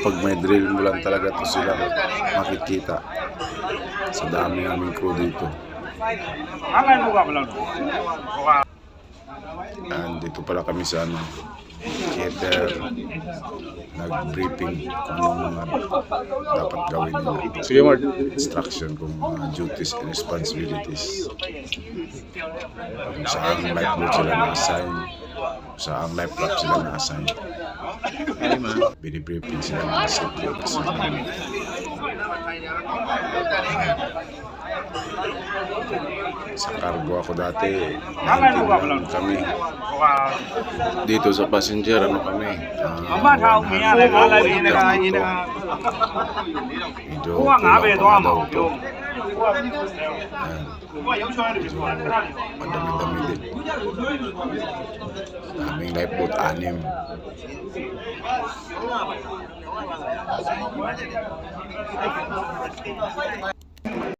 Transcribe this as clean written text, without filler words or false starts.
Pag may drill mo lang talaga to sila makikita sa dami naming crew dito. And dito pala kami sa theater, nag-briefing kung anong mga dapat gawin nila. Sige, Mark. Instruction kung mga duties and responsibilities. Kung saan lifeboat sila na-assign, kung saan life raft sila na-assign. Binibriefing sila ng seatmates. Sa cargo ako dati, 19 lang kami. Dito sa passenger, ano kami? 100 dito. Medyo kulang pa daw ito. Medyo madami-dami din. Aming lifeboat, 6.